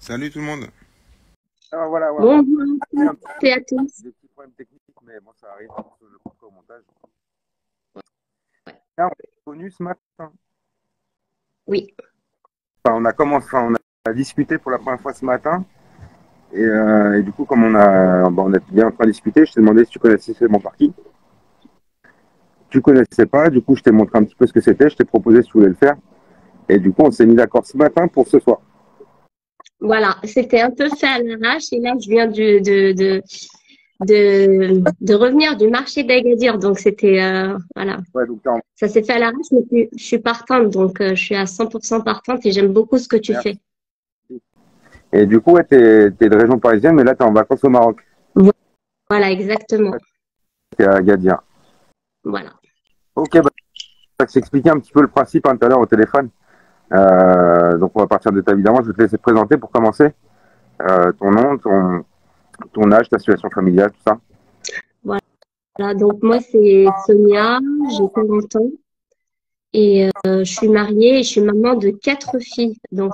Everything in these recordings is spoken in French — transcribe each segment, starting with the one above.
Salut tout le monde. Alors voilà, ouais, on Bonjour a eu un à toutes et à tous. des petits problèmes techniques, mais bon, ça arrive, je le couperai au montage. Là, on est connu ce matin. Oui, Enfin, on a commencé, enfin, on a discuté pour la première fois ce matin. Et du coup, comme on était bien en train de discuter, je t'ai demandé si tu connaissais mon parti. Tu connaissais pas, du coup, je t'ai montré un petit peu ce que c'était, je t'ai proposé si tu voulais le faire. Et du coup, on s'est mis d'accord ce matin pour ce soir. voilà, c'était un peu fait à l'arrache et là, je viens de revenir du marché d'Agadir. Donc, c'était, voilà, Ouais, donc ça s'est fait à l'arrache, mais je suis partante. Donc, je suis à 100% partante et j'aime beaucoup ce que tu merci. fais. Et du coup, ouais, t'es de région parisienne, mais là, t'es en vacances au Maroc. Voilà, exactement. Ouais, t'es à Agadir. Voilà. Ok, bah, je vais t'expliquer un petit peu le principe tout à l'heure au téléphone. Donc on va partir de ta évidemment, je vais te laisser te présenter pour commencer. Ton nom, ton âge, ta situation familiale, tout ça. Voilà. Donc, moi, c'est Sonia, j'ai 40 ans et je suis mariée et je suis maman de 4 filles. Donc,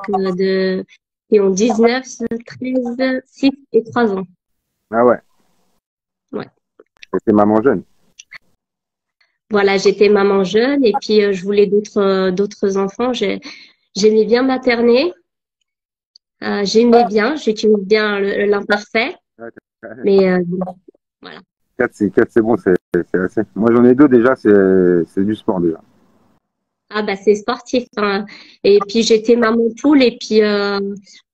qui ont 19, 13, 6 et 3 ans. Ah ouais, Ouais. t'es maman jeune. Voilà, j'étais maman jeune et puis je voulais d'autres enfants. J'aimais bien materner, j'aimais bien, j'utilise bien l'imparfait, Ouais, mais bon, voilà. 4, c'est bon, c'est assez. Moi j'en ai deux déjà, c'est du sport déjà. Ah bah c'est sportif, hein. Et puis j'étais maman poule et puis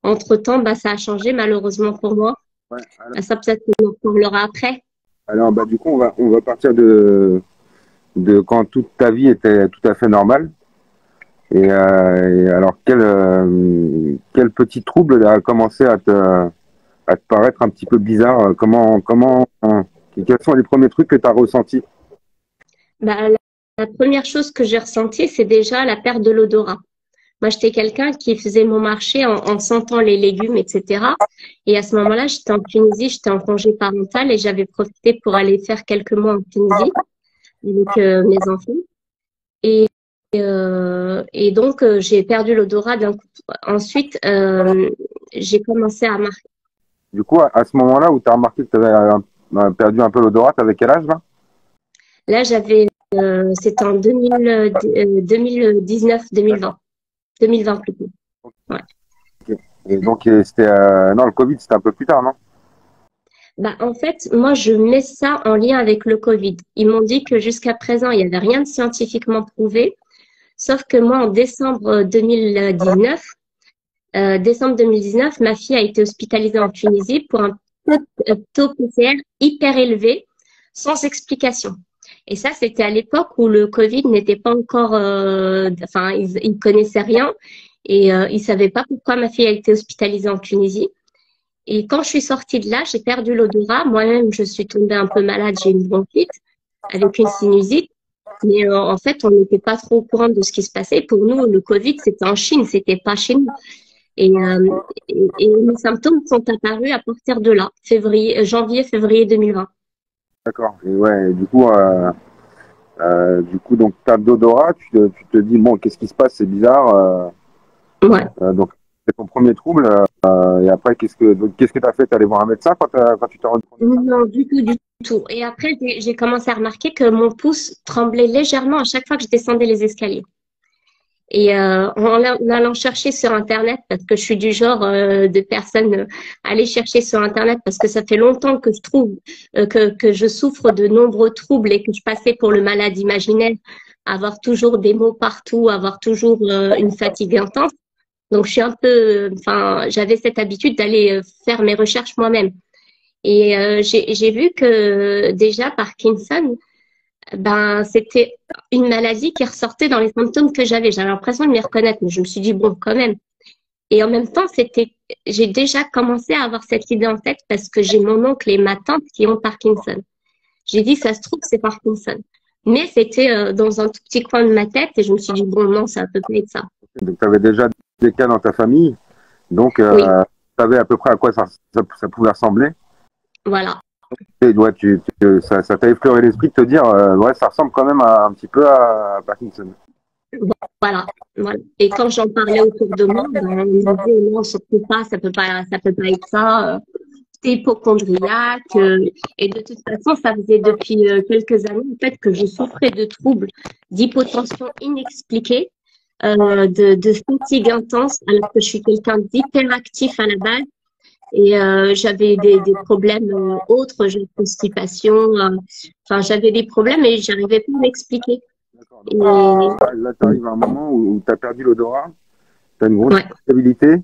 entre-temps bah ça a changé malheureusement pour moi. Ouais, alors, Ah, ça peut-être qu'on en parlera après. bah du coup on va partir de quand toute ta vie était tout à fait normale. Et alors quel petit trouble a commencé à te paraître un petit peu bizarre? Quels sont les premiers trucs que tu as ressentis? Bah, la première chose que j'ai ressentie, c'est déjà la perte de l'odorat. Moi, j'étais quelqu'un qui faisait mon marché en sentant les légumes, etc. Et à ce moment-là, j'étais en Tunisie, j'étais en congé parental et j'avais profité pour aller faire quelques mois en Tunisie avec mes enfants. Et, et donc, j'ai perdu l'odorat d'un coup. Ensuite, j'ai commencé à marquer. Du coup, à ce moment-là où tu as remarqué que tu avais perdu un peu l'odorat, tu avais quel âge là? Là, c'était en 2019, 2020. D'accord. 2020 plutôt. Ouais. Ok. Et donc, c'était. Non, le Covid, c'était un peu plus tard, non? Bah, en fait, moi, je mets ça en lien avec le Covid. Ils m'ont dit que jusqu'à présent, il n'y avait rien de scientifiquement prouvé. Sauf que moi, en décembre 2019, ma fille a été hospitalisée en Tunisie pour un taux PCR hyper élevé, sans explication. Et ça, c'était à l'époque où le Covid n'était pas encore, enfin, ils connaissaient rien et ils savaient pas pourquoi ma fille a été hospitalisée en Tunisie. Et quand je suis sortie de là, j'ai perdu l'odorat. Moi-même, je suis tombée un peu malade, j'ai une bronchite avec une sinusite. Mais en fait, on n'était pas trop au courant de ce qui se passait. Pour nous, le Covid, c'était en Chine, c'était pas chez nous. Et les symptômes sont apparus à partir de là, janvier, février 2020. D'accord. Et ouais, du coup, donc, perte d'odorat, tu te dis, bon, qu'est-ce qui se passe? C'est bizarre. Ouais. Donc, c'est ton premier trouble. Et après, qu'est-ce que tu as fait? Tu allé voir un médecin quand tu t'es rendu compte de ça? Non, du tout, du tout. Et après, j'ai commencé à remarquer que mon pouce tremblait légèrement à chaque fois que je descendais les escaliers. Et en allant chercher sur Internet, parce que je suis du genre de personne aller chercher sur Internet, parce que ça fait longtemps que je trouve que je souffre de nombreux troubles et que je passais pour le malade imaginaire, avoir toujours des maux partout, avoir toujours une fatigue intense. Donc je suis un peu, enfin, j'avais cette habitude d'aller faire mes recherches moi-même. Et j'ai vu que déjà Parkinson, ben, c'était une maladie qui ressortait dans les symptômes que j'avais. J'avais l'impression de m'y reconnaître, mais je me suis dit, bon, quand même. Et en même temps, j'ai déjà commencé à avoir cette idée en tête parce que j'ai mon oncle et ma tante qui ont Parkinson. J'ai dit, ça se trouve, c'est Parkinson. Mais c'était dans un tout petit coin de ma tête et je me suis dit, bon, non, ça peut pas être ça. Donc, tu avais déjà des cas dans ta famille. Donc, tu Oui, savais à peu près à quoi ça pouvait ressembler. voilà. Et ouais, ça t'a effleuré l'esprit de te dire, ouais, ça ressemble quand même un petit peu à Parkinson. Voilà, voilà. Et quand j'en parlais autour de moi, ben, on me disait non, surtout pas, ça peut pas être ça. T'es hypochondriaque. Et de toute façon, ça faisait depuis quelques années en fait que je souffrais de troubles d'hypotension inexpliquée, de fatigue intense, alors que je suis quelqu'un d'hyperactif à la base. Et j'avais des problèmes autres, j'ai une constipation. Enfin, j'avais des problèmes et j'arrivais pas à m'expliquer. D'accord. Et Donc là, tu arrives à un moment où tu as perdu l'odorat, tu as une grosse ouais, irritabilité,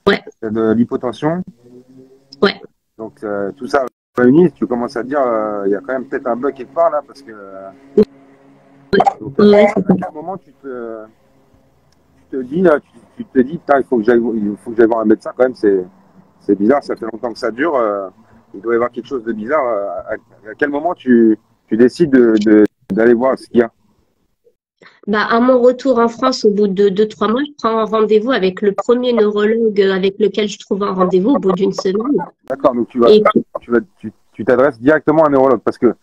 ouais, tu as de l'hypotension. ouais, Donc tout ça réuni, tu commences à te dire, il y a quand même peut-être un bug quelque part là, parce que donc, ouais, à quel moment tu te dis, là, tu te dis, putain, il faut que j'aille voir un médecin quand même, c'est bizarre, ça fait longtemps que ça dure, il doit y avoir quelque chose de bizarre. À quel moment tu décides d'aller voir ce qu'il y a? bah, à mon retour en France, au bout de 2, 3 mois, je prends un rendez-vous avec le premier neurologue avec lequel je trouve un rendez-vous au bout d'une semaine. D'accord, donc Et puis, tu t'adresses directement à un neurologue parce que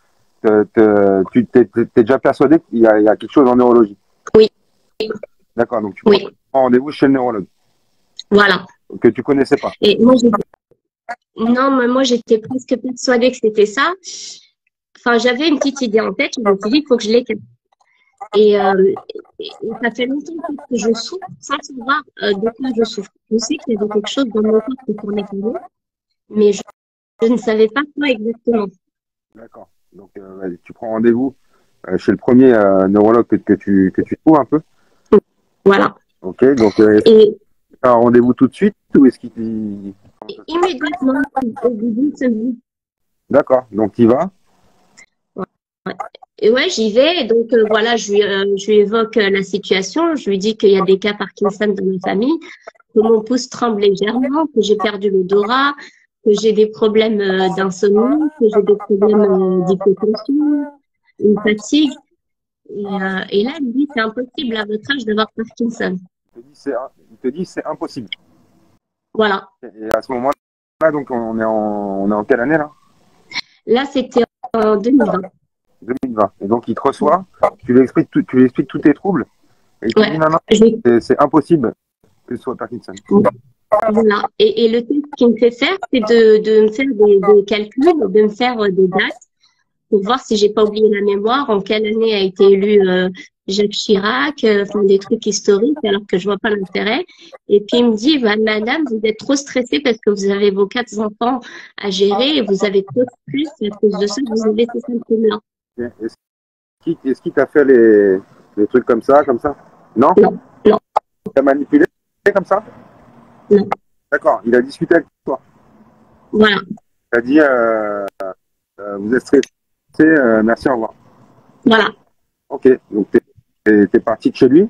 tu t'es déjà persuadé qu'il y a quelque chose en neurologie. oui, D'accord, donc tu prends oui, rendez-vous chez le neurologue voilà. que tu connaissais pas. Et non, mais moi, j'étais presque persuadée que c'était ça. Enfin, j'avais une petite idée en tête. Je me suis dit, il faut que je l'écrive. Et, ça fait longtemps que je souffre sans savoir de quoi je souffre. Je sais qu'il y avait quelque chose dans mon corps qui tournait pas bien, mais je ne savais pas quoi exactement. D'accord. Donc tu prends rendez-vous chez le premier neurologue que tu trouves un peu. Voilà. Ok, donc Et un rendez-vous tout de suite ou est-ce qu'il dit comment ça se passe? immédiatement, au bout d'une semaine, D'accord, donc tu y vas. et ouais, j'y vais. Et donc, voilà, je lui évoque la situation. Je lui dis qu'il y a des cas Parkinson dans ma famille, que mon pouce tremble légèrement, que j'ai perdu l'odorat, que j'ai des problèmes d'insomnie, que j'ai des problèmes d'hypotension, une fatigue. Et là, il me dit, c'est impossible à votre âge d'avoir Parkinson. Il te dit c'est impossible. Voilà. Et à ce moment-là, donc on est en quelle année là? Là, c'était en 2020. 2020. Et donc il te reçoit, tu lui expliques tous tes troubles et il te dit Ouais. non, non, Je- c'est impossible que ce soit Parkinson. Voilà. Et le test qu'il me fait faire, c'est de me faire des calculs, de me faire des dates pour voir si j'ai pas oublié la mémoire, en quelle année a été élu Jacques Chirac, enfin des trucs historiques, alors que je vois pas l'intérêt. Et puis il me dit, bah, madame, vous êtes trop stressée parce que vous avez vos 4 enfants à gérer et vous avez trop de stress et à cause de ça, vous avez ces symptômes-là. Est-ce qu'il t'a fait les trucs comme ça, comme ça? Non? Non, non, Il t'a manipulé comme ça? non. D'accord, il a discuté avec toi. Voilà, Il a dit vous êtes stressé, merci, au revoir. voilà. Ok, donc t'es parti de chez lui.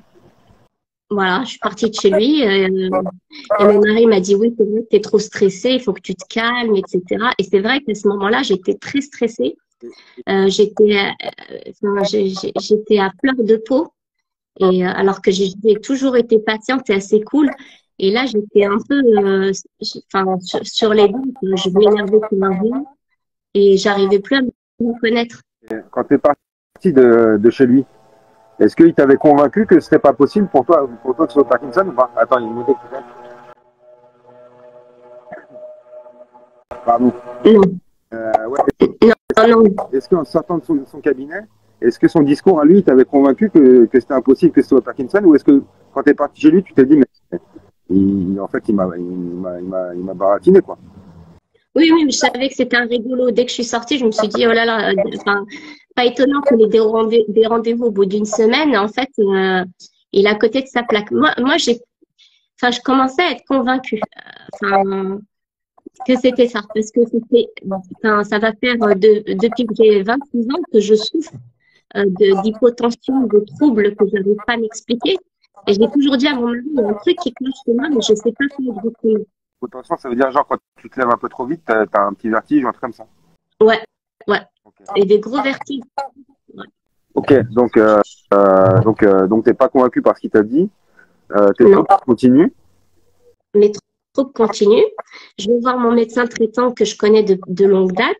Voilà, je suis partie de chez lui et mon mari m'a dit oui, c'est vrai que tu es trop stressée, il faut que tu te calmes, etc. Et c'est vrai qu'à ce moment-là, j'étais très stressée. J'étais à fleur de peau et alors que j'ai toujours été patiente et assez cool. Et là, j'étais un peu sur les dents, quoi. Je m'énervais comme un rien et j'arrivais plus à me connaître. Quand t'es parti de chez lui, est-ce qu'il t'avait convaincu que ce n'était pas possible pour toi que ce soit Parkinson ou pas? Attends, il y a une moto qui passe. Pardon. Non, Ouais. non, non. Est-ce qu'en sortant de son cabinet, est-ce que son discours à lui t'avait convaincu que c'était impossible que ce soit Parkinson ou est-ce que quand tu es parti chez lui, tu t'es dit, mais en fait, il m'a baratiné, quoi. Oui, oui, mais je savais que c'était un rigolo. Dès que je suis sortie, je me suis dit, oh là là, enfin, pas étonnant qu'on ait des rendez-vous au bout d'une semaine. En fait, il est à côté de sa plaque. Moi, je commençais à être convaincue, enfin, que c'était ça, parce que ça va faire depuis que j'ai 26 ans que je souffre d'hypotension, de troubles que je n'arrive pas à m'expliquer. Et j'ai toujours dit à mon mari, il y a un truc qui cloche chez moi, mais je ne sais pas quoi exactement. Potentiellement, ça veut dire, genre, quand tu te lèves un peu trop vite, t'as un petit vertige ou un truc comme ça. Ouais, ouais. Ok, Et des gros vertiges. Ouais. ok, donc t'es pas convaincu par ce qu'il t'a dit. Tes Non. troubles continuent. Mes troubles continuent. Je vais voir mon médecin traitant que je connais de longue date.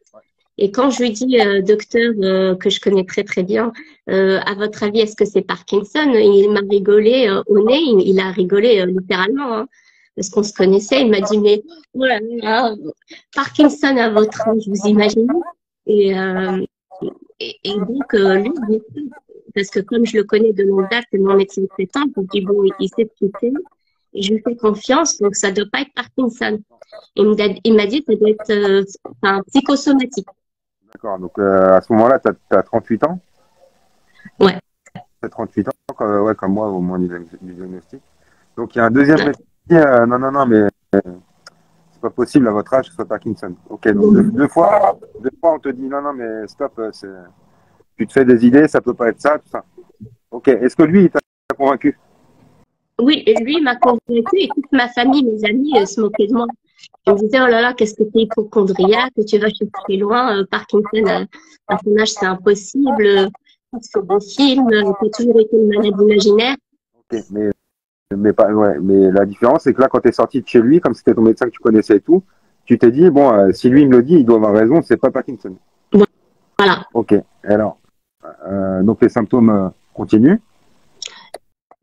Et quand je lui dis, docteur, que je connais très très bien, à votre avis, est-ce que c'est Parkinson? Il m'a rigolé au nez, il a rigolé littéralement, hein, parce qu'on se connaissait. Il m'a dit, mais oh là là, Parkinson à votre âge, vous imaginez? Et, euh, et donc, lui, parce que comme je le connais de longue date, c'est mon médecin traitant, je me dis, bon, il sait ce qu'il fait, et je lui fais confiance, donc ça ne doit pas être Parkinson. Il m'a dit que ça doit être enfin, psychosomatique. D'accord. Donc, à ce moment-là, tu as 38 ans? Ouais, T'as 38 ans, ouais, comme moi, au moment du diagnostic. Donc, il y a un deuxième ouais. médecin qui dit, non, non, non, mais c'est pas possible à votre âge que ce soit Parkinson. Ok, donc deux fois, on te dit, non, non, mais stop, tu te fais des idées, ça peut pas être ça, tout ça. Ok, est-ce que lui, il t'a convaincu? Oui, et lui, il m'a convaincue et toute ma famille, mes amis se moquaient de moi. Ils me disaient, oh là là, qu'est-ce que tu es hypochondriaque, que tu vas chercher loin, Parkinson, à ton âge, c'est impossible, tu fais des films, tu as toujours été une malade imaginaire. Ok, mais, pas, ouais, mais la différence, c'est que là, quand tu es sorti de chez lui, comme c'était ton médecin que tu connaissais et tout, tu t'es dit, bon, si lui il me le dit, il doit avoir raison, c'est pas Parkinson. Voilà. Ok, alors, donc les symptômes continuent.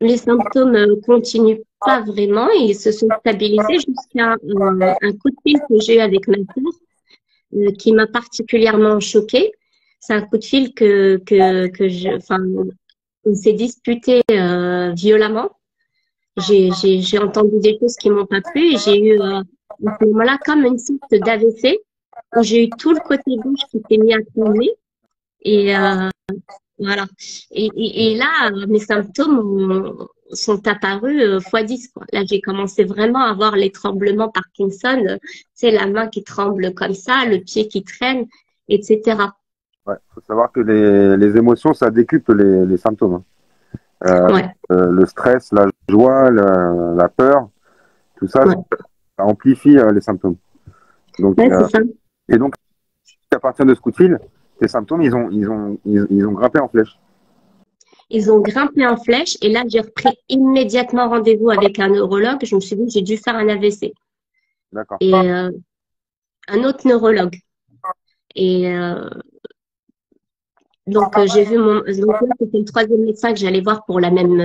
Les symptômes continuent pas vraiment, ils se sont stabilisés jusqu'à un coup de fil que j'ai eu avec ma sœur, qui m'a particulièrement choquée. C'est un coup de fil enfin, on s'est disputé violemment. J'ai entendu des choses qui m'ont pas plu et j'ai eu à ce moment-là comme une sorte d'AVC où j'ai eu tout le côté gauche qui s'est mis à trembler et voilà. Et là, mes symptômes sont apparus x 10, quoi. Là, j'ai commencé vraiment à avoir les tremblements Parkinson, c'est la main qui tremble comme ça, le pied qui traîne, etc. Ouais, faut savoir que les émotions, ça décuple les symptômes, hein. Ouais, Le stress, la joie, la peur, tout ça, ouais, ça amplifie les symptômes. Donc, ouais, c'est ça. et donc, à partir de ce coup de fil, tes symptômes, ils ont grimpé en flèche. Ils ont grimpé en flèche et là, j'ai repris immédiatement rendez-vous avec un neurologue. Je me suis dit, j'ai dû faire un AVC. D'accord. Et un autre neurologue. Et donc, j'ai vu donc là, c'était le troisième médecin que j'allais voir pour la même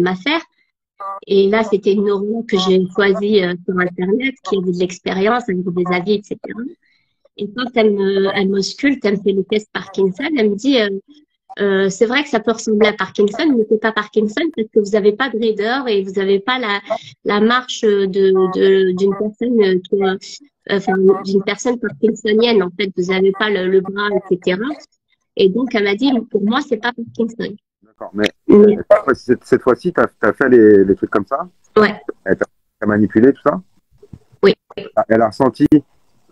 affaire. Et là, c'était une neurologue que j'ai choisie sur Internet, qui avait de l'expérience, avec des avis, etc. Et quand elle m'ausculte, elle me fait le test Parkinson, elle me dit, c'est vrai que ça peut ressembler à Parkinson, mais c'est pas Parkinson parce que vous n'avez pas de raideur et vous n'avez pas la marche d'une personne enfin, d'une personne parkinsonienne. En fait, vous n'avez pas le bras, etc. Et donc, elle m'a dit, pour moi, c'est pas Parkinson. D'accord. Mais Mais, cette fois-ci, tu as fait les trucs comme ça? ouais, Elle t'a manipulé, tout ça? oui. Elle a ressenti,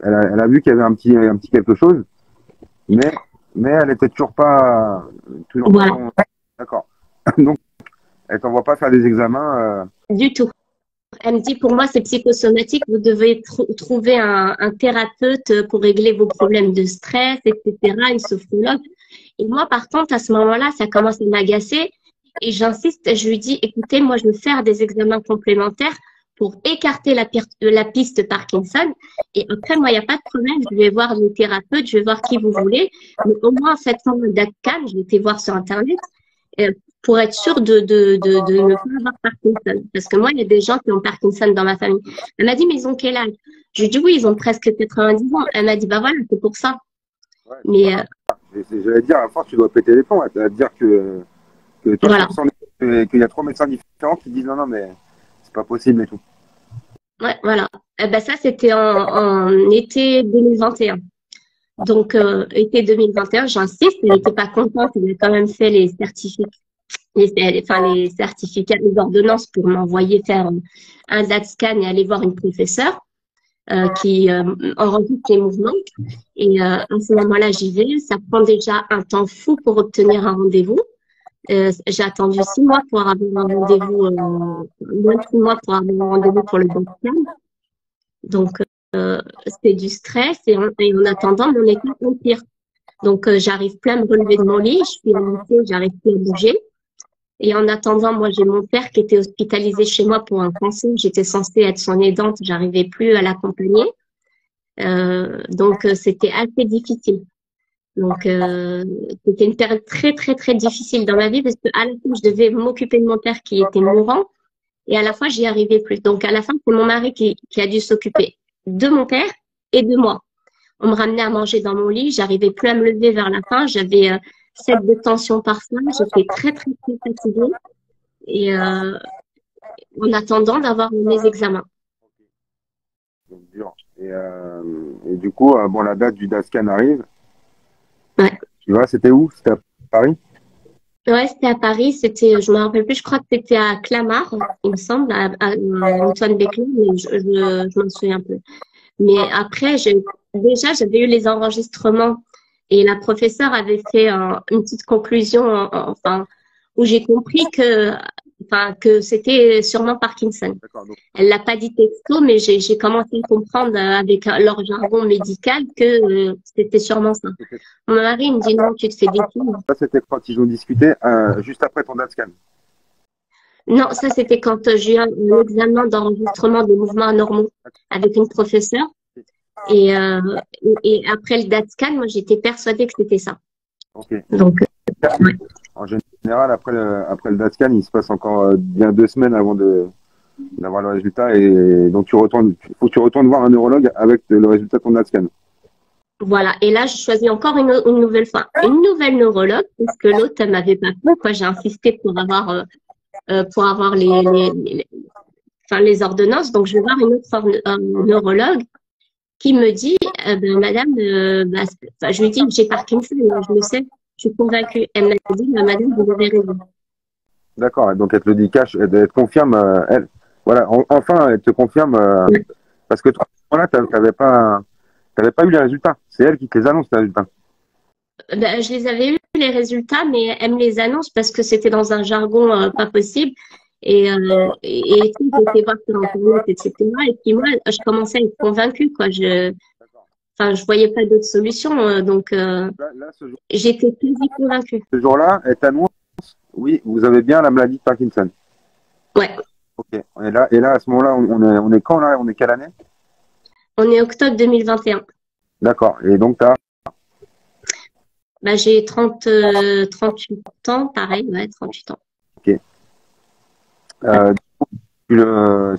elle a vu qu'il y avait un petit quelque chose, mais, mais elle était toujours pas Voilà, d'accord. Donc, elle t'envoie pas faire des examens. du tout. Elle me dit, pour moi, c'est psychosomatique. Vous devez trouver un thérapeute pour régler vos problèmes de stress, etc., une sophrologue. Et moi, par contre, à ce moment-là, ça commence à m'agacer. Et j'insiste, je lui dis, écoutez, moi, je veux faire des examens complémentaires pour écarter la piste Parkinson. Et après, moi, il n'y a pas de problème. Je vais voir le thérapeute, je vais voir qui vous voulez. Mais au moins, faites-moi un DACCAN. Je vais été voir sur Internet euh, pour être sûr de ne pas avoir Parkinson. Parce que moi, il y a des gens qui ont Parkinson dans ma famille. Elle m'a dit, mais ils ont quel âge? Je lui ai dit, oui, ils ont presque 90 ans. Elle m'a dit, bah voilà, c'est pour ça. Ouais, Mais j'allais dire, à la force, tu dois péter les plombs. Elle va te dire que toi, tu voilà. ressens qu'il y a trois médecins différents qui disent non, non, mais c'est pas possible et tout. Ouais, voilà. Eh ben ça, c'était en été 2021. Donc, été 2021, j'insiste, elle n'était pas contente, elle a quand même fait les certificats, enfin les certificats, les ordonnances pour m'envoyer faire un DAT-scan et aller voir une professeure qui enregistre les mouvements. Et à ce moment-là, j'y vais. Ça prend déjà un temps fou pour obtenir un rendez-vous. J'ai attendu 6 mois pour avoir un rendez-vous, moins de 6 mois pour avoir un rendez-vous pour le DAT-scan. Donc, c'est du stress et en attendant, mon état empire. Donc, j'arrive plus à me relever de mon lit, je suis alitée, j'arrive plus à bouger. Et en attendant, moi, j'ai mon père qui était hospitalisé chez moi pour un cancer. J'étais censée être son aidante, j'arrivais plus à l'accompagner. Donc, c'était assez difficile. Donc, c'était une période très, très, très difficile dans ma vie parce que à la fois, je devais m'occuper de mon père qui était mourant et à la fois, j'y arrivais plus. Donc, à la fin, c'est mon mari qui a dû s'occuper de mon père et de moi. On me ramenait à manger dans mon lit, j'arrivais plus à me lever vers la fin, j'avais 7 de tension parfois, j'étais très, très, très fatiguée et en attendant d'avoir mes examens. Donc, dur. Et du coup, bon, la date du DASCAN arrive. Ouais. Tu vois, c'était où? C'était à Paris? Ouais, c'était à Paris, je me rappelle plus, je crois que c'était à Clamart, il me semble, à Antoine Béclin, mais je m'en souviens plus. Mais après, déjà, j'avais eu les enregistrements et la professeure avait fait une petite conclusion, enfin, où j'ai compris que c'était sûrement Parkinson. D'accord. Donc, Elle l'a pas dit texto, mais j'ai commencé à comprendre avec leur jargon médical que c'était sûrement ça. c'était Mon mari me dit non, tu te fais des films. ça, c'était quand ils ont discuté juste après ton DASCAN. Non, ça c'était quand j'ai eu un examen d'enregistrement des mouvements anormaux avec une professeure. Et, euh, et après le DATSCAN, moi j'étais persuadée que c'était ça. Ok. Donc, ouais. En général, après le DASCAN, il se passe encore bien 2 semaines avant d'avoir le résultat. Et donc, faut que tu retournes voir un neurologue avec le résultat de ton DASCAN. Voilà. Et là, je choisis encore une nouvelle fois, une nouvelle neurologue, parce que l'autre, elle m'avait pas plu, quoi. J'ai insisté pour avoir enfin, les ordonnances. Donc, je vais voir une autre neurologue qui me dit, ben, madame, enfin, je lui dis, j'ai Parkinson, je le sais, je suis convaincue. Elle m'a dit, ben, madame, vous avez raison. D'accord. Donc, elle te le dit cash, elle te confirme, elle. Voilà. Enfin, elle te confirme, parce que toi, là, t'avais pas eu les résultats. C'est elle qui te les annonce, les résultats. Ben, je les avais eu les résultats, mais elle me les annonce parce que c'était dans un jargon pas possible. Et tout, j'ai été voir sur Internet, etc. Et puis moi, je commençais à être convaincue, quoi. D'accord. Enfin, je voyais pas d'autre solution, donc Là, j'étais quasi convaincue. ce jour-là, elle t'annonce, oui, vous avez bien la maladie de Parkinson. Ouais, Ok. Et là, à ce moment-là, on est quand là? On est quelle année? on est octobre 2021. D'accord. Et donc, Ben, j'ai 38 ans, pareil, ouais, 38 ans. ok. Euh, le,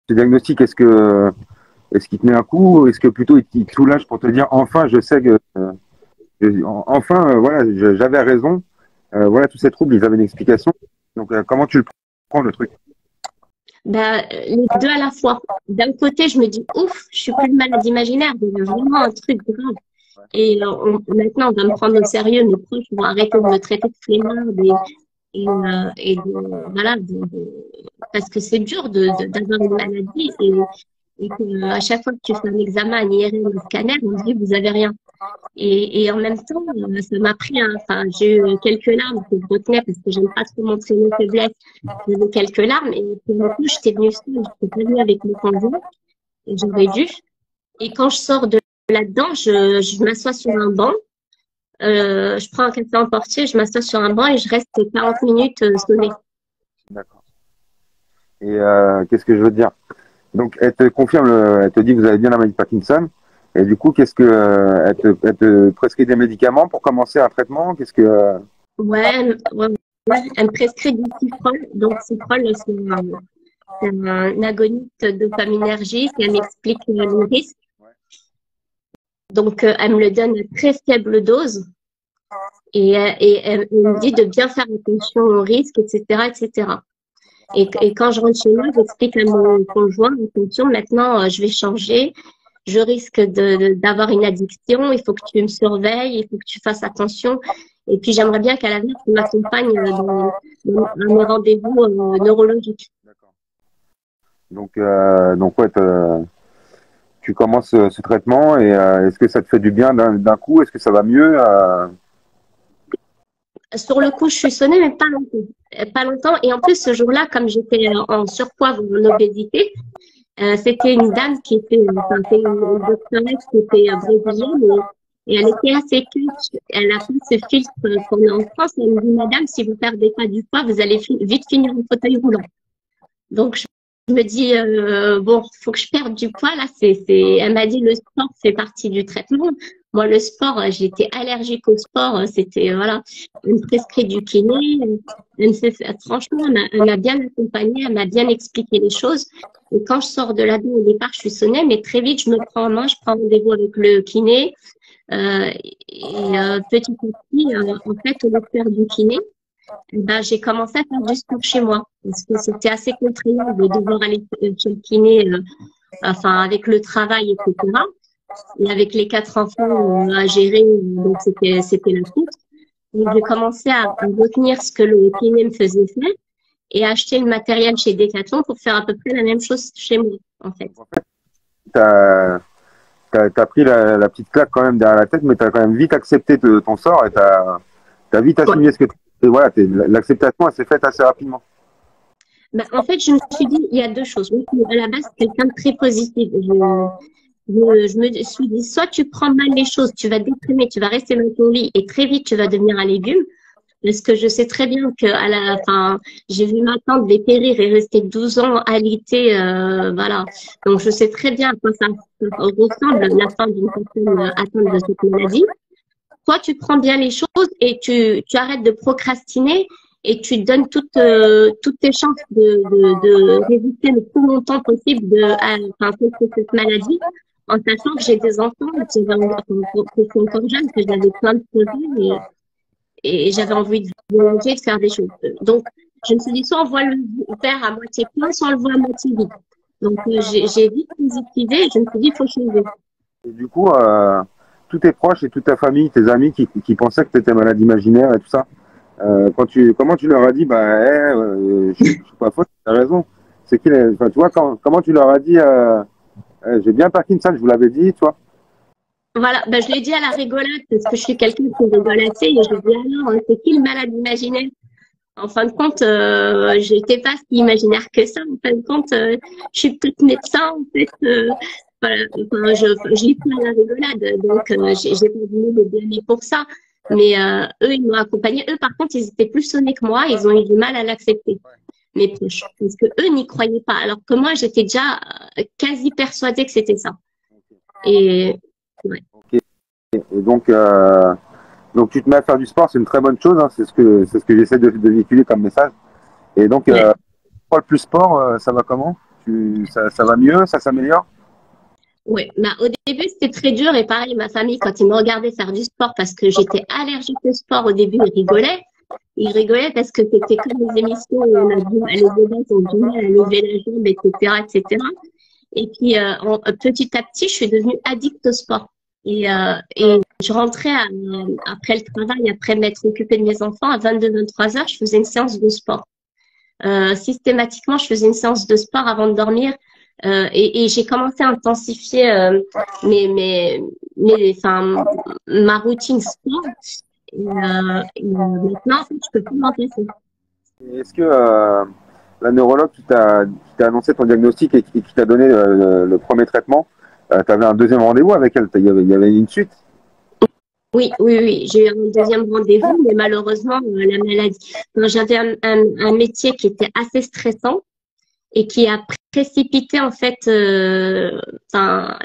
ce diagnostic, est-ce qu'il te met un coup? Est-ce que plutôt il te soulage pour te dire, enfin, je sais que, enfin, voilà, j'avais raison. Voilà, tous ces troubles, ils avaient une explication. Donc, comment tu le prends, le truc? Ben, les deux à la fois. D'un côté, je me dis, ouf, je suis plus de maladie imaginaire, c'est vraiment un truc grave. Et maintenant, on va me prendre au sérieux, mes proches vont arrêter de me traiter de flemmard voilà, parce que c'est dur d'avoir une maladie et que à chaque fois que tu fais un examen, un IRM, un scanner, on te dit vous avez rien. Et en même temps, ça m'a pris, enfin, j'ai eu quelques larmes que je retenais parce que j'aime pas trop montrer mes faiblesses. J'avais quelques larmes et pour le coup, j'étais venue seule, j'étais pas venue avec mon conjoint et j'aurais dû. Et quand je sors de là-dedans, je m'assois sur un banc. Je prends un café en portier, je m'assois sur un banc et je reste 40 minutes sonnée. D'accord. Et qu'est-ce que je veux te dire? Donc, elle te confirme, elle te dit que vous avez bien la maladie de Parkinson. Et du coup, elle te prescrit des médicaments pour commencer un traitement? Ouais, ouais, ouais. Elle me prescrit du Ciprol. Donc, Ciprol, c'est un agoniste dopaminergique. Elle m'explique le risque. Donc, elle me le donne à très faible dose. Et elle me dit de bien faire attention aux risques, etc., etc. Et quand je rentre chez moi, j'explique à mon conjoint, attention, maintenant, je vais changer. Je risque d'avoir une addiction. Il faut que tu me surveilles. Il faut que tu fasses attention. Et puis, j'aimerais bien qu'à l'avenir, tu m'accompagnes dans mes rendez-vous neurologiques. D'accord. Donc ouais, tu commences ce traitement et est-ce que ça te fait du bien d'un coup? Est-ce que ça va mieux? Sur le coup, je suis sonnée, mais pas longtemps. Pas longtemps. Et en plus, ce jour-là, comme j'étais en surpoids ou en obésité, c'était une dame qui était, enfin, c'est une doctoresse qui était brésilienne et elle était assez cash. Elle a fait ce filtre qu'on a en France. Elle me dit, madame, si vous perdez pas du poids, vous allez vite finir en fauteuil roulant. Donc, je me dis, bon, faut que je perde du poids, là, elle m'a dit, le sport fait partie du traitement. Moi, le sport, j'étais allergique au sport, c'était, voilà, elle me prescrit du kiné, franchement, elle m'a bien accompagnée, elle m'a bien expliqué les choses. Et quand je sors de là-bas, au départ, je suis sonnée, mais très vite, je me prends en main, je prends rendez-vous avec le kiné, petit à petit, en fait, au lieu de faire du kiné, ben, j'ai commencé à faire du sport chez moi parce que c'était assez contraignant de devoir aller chez le kiné, enfin avec le travail, etc. Et avec les 4 enfants à gérer, donc c'était la course. Donc j'ai commencé à retenir ce que le kiné me faisait faire et à acheter le matériel chez Decathlon pour faire à peu près la même chose chez moi, en fait. T'as, t'as pris la petite claque quand même derrière la tête, mais t'as quand même vite accepté ton sort et t'as vite Ouais. assimilé ce que et voilà, l'acceptation, elle s'est faite assez rapidement. Ben, en fait, je me suis dit, il y a deux choses. Moi, à la base, quelqu'un de très positif. Je me suis dit, soit tu prends mal les choses, tu vas déprimer, tu vas rester dans ton lit et très vite tu vas devenir un légume. Parce que je sais très bien que à la fin, j'ai vu ma tante dépérir et rester 12 ans alitée, voilà. Donc je sais très bien à quoi ça ressemble la fin d'une personne atteinte de cette maladie. Toi, tu prends bien les choses et tu arrêtes de procrastiner et tu donnes toutes tes chances de résister le plus longtemps possible enfin, contre cette maladie, en sachant que j'ai des enfants, que je suis encore jeune, que j'avais plein de projets et j'avais envie de voyager, de faire des choses. Donc, je me suis dit, soit on voit le verre à moitié plein, soit on le voit à moitié vide. Donc, j'ai vite positivé et je me suis dit, il faut changer. Et du coup, tous tes proches et toute ta famille, tes amis qui pensaient que tu étais malade imaginaire et tout ça, comment tu leur as dit, bah, je suis pas faux, tu as raison. C'est qui enfin, tu vois, comment tu leur as dit, j'ai bien Parkinson, je vous l'avais dit, tu vois. Voilà, ben, je l'ai dit à la rigolade parce que je suis quelqu'un qui rigole assez et je lui ai dit alors, c'est qui le malade imaginaire? En fin de compte, j'étais pas si imaginaire que ça. En fin de compte, je suis peut-être médecin, en fait. Voilà, enfin, je l'ai pris à la rigolade, donc j'ai pas voulu le blâmer pour ça. Mais eux, ils m'ont accompagné. Eux, par contre, ils étaient plus sonnés que moi. Ils ont eu du mal à l'accepter, mes proches, parce que eux n'y croyaient pas. Alors que moi, j'étais déjà quasi persuadée que c'était ça. Et ouais. Ok. Et donc tu te mets à faire du sport, c'est une très bonne chose, hein, c'est ce que j'essaie de véhiculer comme message. Et donc, Ouais. le plus sport, ça va comment? Ça va mieux, ça s'améliore? Ouais, bah, au début, c'était très dur et pareil, ma famille, quand ils me regardaient faire du sport parce que j'étais allergique au sport, au début, ils rigolaient. Ils rigolaient parce que c'était comme les émissions où on a dit, les bébés ont du mal à lever la jambe, etc., etc. Et puis, petit à petit, je suis devenue addict au sport. Et je rentrais après le travail, après m'être occupée de mes enfants, à 22, 23 heures, je faisais une séance de sport. Systématiquement, je faisais une séance de sport avant de dormir. Et j'ai commencé à intensifier mes, mes, enfin, ma routine sport. Maintenant, en fait, je peux plus m'en passer. Et est-ce que la neurologue qui t'a annoncé ton diagnostic et qui t'a donné le premier traitement, tu avais un deuxième rendez-vous avec elle? Il y avait une suite? Oui, oui, oui, j'ai eu un deuxième rendez-vous, mais malheureusement, la maladie. J'avais un métier qui était assez stressant et qui a précipité en fait, enfin,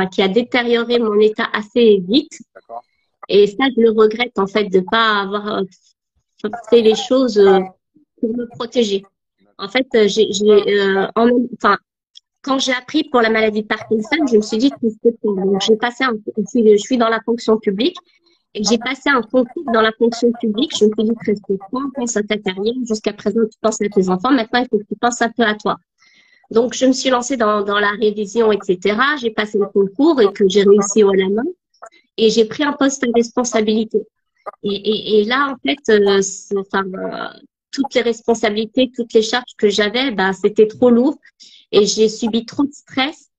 qui a détérioré mon état assez vite. D'accord. Et ça, je le regrette en fait de pas avoir fait les choses pour me protéger. En fait, enfin, quand j'ai appris pour la maladie de Parkinson, je me suis dit que c'était pour. Donc, je suis dans la fonction publique et j'ai passé un concours dans la fonction publique. Je me suis dit, reste-toi, pense à ta carrière. Jusqu'à présent, tu penses à tes enfants. Maintenant, il faut que tu penses un peu à toi. Donc, je me suis lancée dans la révision, etc. J'ai passé le concours et que j'ai réussi haut la main. Et j'ai pris un poste à responsabilité. Et là, en fait, enfin, toutes les responsabilités, toutes les charges que j'avais, bah, c'était trop lourd et j'ai subi trop de stress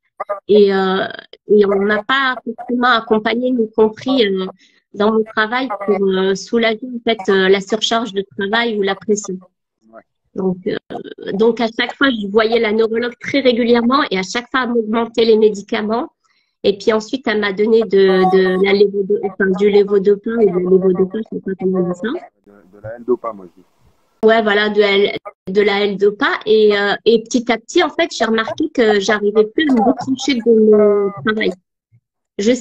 et on m'a pas forcément accompagné, y compris dans mon travail pour soulager en fait la surcharge de travail ou la pression. Ouais. Donc, donc à chaque fois, je voyais la neurologue très régulièrement et à chaque fois, elle m'augmentait les médicaments. Et puis ensuite, elle m'a donné enfin, du lévodopa ou de la lévodopa, je sais pas comment on dit ça. De la L-Dopa, moi je dis. ouais, voilà, de la L-Dopa. Et petit à petit, en fait, j'ai remarqué que j'arrivais plus à me décrocher de mon travail. Je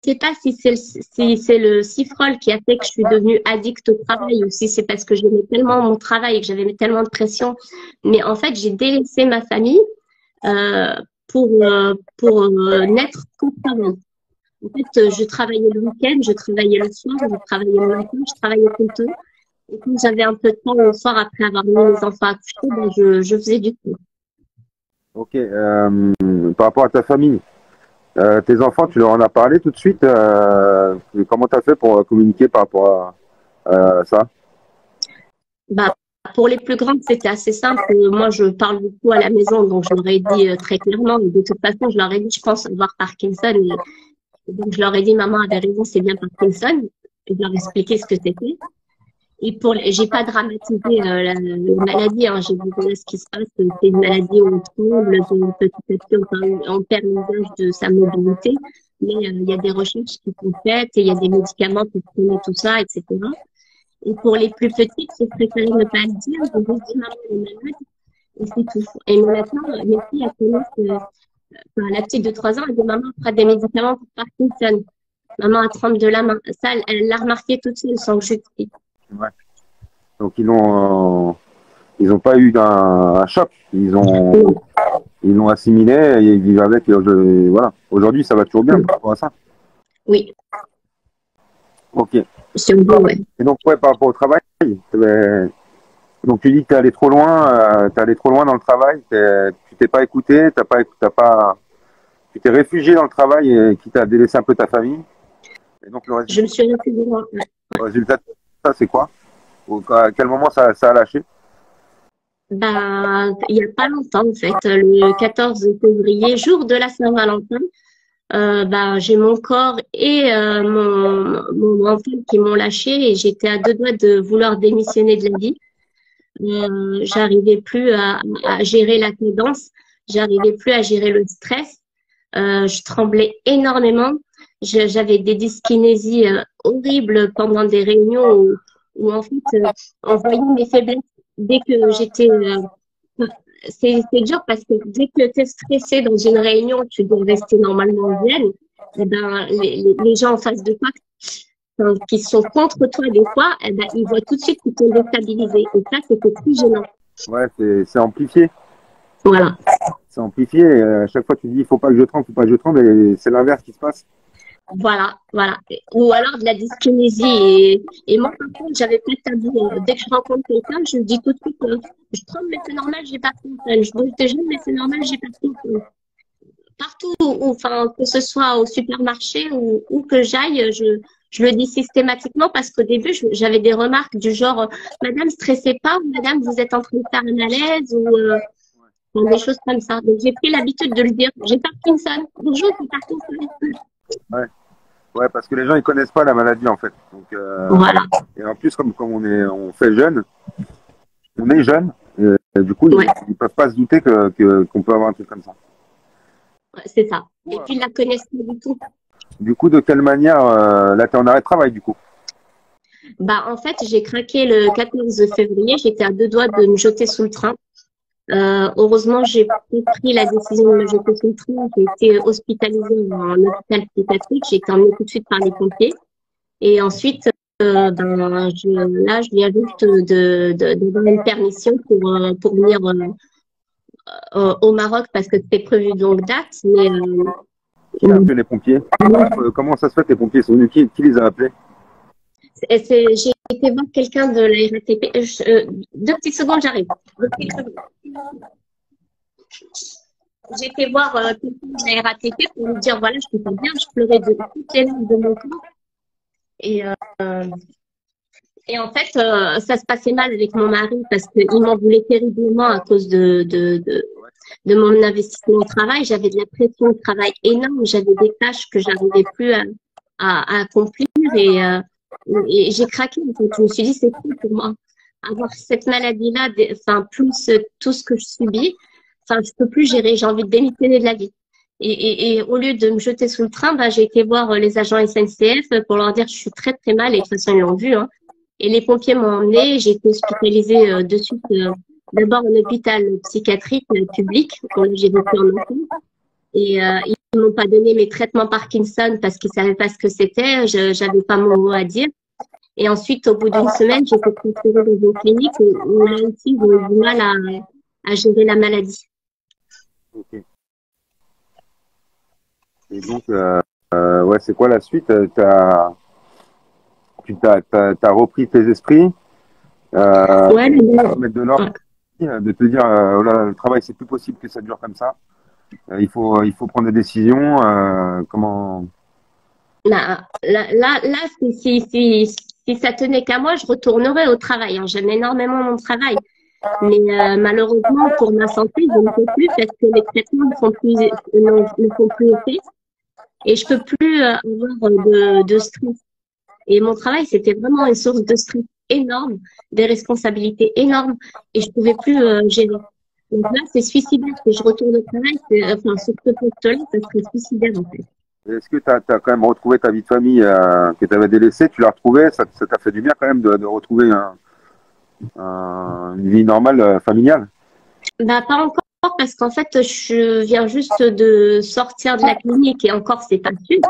sais pas si c'est le cifrol qui a fait que je suis devenue addict au travail ou si c'est parce que j'aimais tellement mon travail et que j'avais tellement de pression. Mais en fait, j'ai délaissé ma famille euh, pour n'être qu'au travail. En fait, je travaillais le week-end, je travaillais le soir, je travaillais le matin, je travaillais tout le temps. Et quand j'avais un peu de temps le soir après avoir mis mes enfants à coucher, ben je faisais du coup. Ok. Par rapport à ta famille, tes enfants, tu leur en as parlé tout de suite. Comment tu as fait pour communiquer par rapport à ça? Bah, pour les plus grandes, c'était assez simple. Moi, je parle beaucoup à la maison, donc je leur ai dit très clairement. Et de toute façon, je leur ai dit, je pense avoir Parkinson. Et donc, je leur ai dit, maman avait raison, c'est bien Parkinson. Et je leur ai expliqué ce que c'était. Et j'ai pas dramatisé la maladie, hein. J'ai dit voilà ce qui se passe. C'est une maladie où on tremble, de petit à petit, on perd l'usage de sa mobilité. Mais il y a des recherches qui sont faites et il y a des médicaments pour freiner tout ça, etc. Et pour les plus petites, j'ai préféré ne pas le dire. J'ai juste dit maman est malade et c'est tout. Et maintenant, mes filles, elles connaissent, enfin, la petite de 3 ans, elle dit maman prend des médicaments pour Parkinson. Maman elle tremble de la main. Ça, elle l'a remarqué toute seule sans que je dise. Ouais. Donc ils ont pas eu un choc. Ils l'ont assimilé et ils vivent avec. Voilà. Aujourd'hui, ça va toujours bien par rapport à ça. Oui, Ok. c'est bon, ouais. Et donc, ouais, par rapport au travail, donc tu dis que t'es allé trop loin dans le travail, tu t'es pas écouté, tu t'es réfugié dans le travail et qui t'a délaissé un peu ta famille. Et donc Je me suis reculée. le résultat de ça, c'est quoi? À quel moment ça a lâché? Bah, il y a pas longtemps, en fait, le 14 février, jour de la Saint-Valentin, bah, j'ai mon corps et mon mental qui m'ont lâché et j'étais à deux doigts de vouloir démissionner de la vie. J'arrivais plus à gérer la cadence, j'arrivais plus à gérer le stress. Je tremblais énormément. J'avais des dyskinésies horribles pendant des réunions où en fait, on voyait mes faiblesses dès que j'étais. C'est dur parce que dès que tu es stressé dans une réunion, tu dois rester normalement zen. Et ben, les gens en face de toi qui sont contre toi des fois, eh ben, ils voient tout de suite qu'ils t'ont déstabilisé. Et ça, c'était plus gênant. Ouais, c'est amplifié. Voilà. C'est amplifié. À chaque fois, tu dis, il faut pas que je tremble, faut pas que je tremble, et c'est l'inverse qui se passe. Voilà, voilà. Ou alors de la dyskinésie. Et moi, par contre, j'avais pas de tabou. Dès que je rencontre quelqu'un, je dis tout de suite, je tremble, mais c'est normal, j'ai pas de confiance. Je brûle de jambes, mais c'est normal, j'ai pas de confiance. Partout, enfin, que ce soit au supermarché ou où que j'aille, je le dis systématiquement parce qu'au début, j'avais des remarques du genre, Madame, stressez pas, ou Madame, vous êtes en train de faire un malaise, ou des choses comme ça. Donc, j'ai pris l'habitude de le dire. J'ai Parkinson. Bonjour, j'ai Parkinson. Ouais. Ouais, parce que les gens ils connaissent pas la maladie en fait. Donc, Voilà. et en plus comme on fait jeune, on est jeune, et du coup Ouais. ils peuvent pas se douter qu'on peut avoir un truc comme ça. C'est ça. Et puis, ils la connaissent pas du tout. Du coup, de quelle manière là t'es en arrêt de travail du coup? Bah, en fait, j'ai craqué le 14 février. J'étais à deux doigts de me jeter sous le train. Heureusement, j'ai pas pris la décision de me jeter sous le train. J'ai été hospitalisée en hôpital psychiatrique. J'ai été emmenée tout de suite par les pompiers. Et ensuite, là, je viens juste d'avoir une permission pour venir au Maroc parce que c'était prévu de longue date. Mais Qui a appelé les pompiers? Comment ça se fait que les pompiers sont venus? Qui les a appelés? j'ai été voir quelqu'un de la RATP. Deux petites secondes, j'arrive. Deux petites secondes. J'ai été voir quelqu'un de la RATP pour lui dire voilà, je peux pas bien, je pleurais de toutes les larmes de mon corps. Et, et en fait, ça se passait mal avec mon mari parce qu'il m'en voulait terriblement à cause de mon investissement au travail. J'avais de la pression de travail énorme. J'avais des tâches que j'arrivais plus à accomplir et j'ai craqué. En fait. Je me suis dit, c'est cool pour moi. Avoir cette maladie-là, enfin, plus tout ce que je subis, enfin, je peux plus gérer. J'ai envie de démissionner de la vie. Et au lieu de me jeter sous le train, bah, j'ai été voir les agents SNCF pour leur dire je suis très très mal et de toute façon ils l'ont vu. Hein. Et les pompiers m'ont emmenée. J'ai été hospitalisée de suite, d'abord en hôpital psychiatrique public, où j'ai vécu en enfant. Et ils m'ont pas donné mes traitements Parkinson parce qu'ils savaient pas ce que c'était. J'avais pas mon mot à dire. Et ensuite, au bout d'une semaine, j'ai été transférée dans une clinique où là aussi, ils ont eu du mal à gérer la maladie. Ok. Et donc, ouais, c'est quoi la suite? T'as repris tes esprits, Ouais, de mettre de l'ordre, ouais. de te dire, oh là, le travail, c'est plus possible que ça dure comme ça. Il faut prendre des décisions. Comment? Là, si ça tenait qu'à moi, je retournerais au travail, hein. J'aime énormément mon travail. Mais malheureusement, pour ma santé, je ne peux plus parce que les traitements ne font plus effet et je peux plus avoir de stress. Et mon travail, c'était vraiment une source de stress énorme, des responsabilités énormes et je pouvais plus gérer. Donc là, c'est suicidaire. Si je retourne au travail, enfin, sur ce poste-là, ça serait suicidaire en fait. Est-ce que tu as quand même retrouvé ta vie de famille que tu avais délaissée? Tu l'as retrouvée? Ça t'a fait du bien quand même de retrouver une vie normale, familiale? Bah, pas encore parce qu'en fait, je viens juste de sortir de la clinique et encore, c'est pas sûr.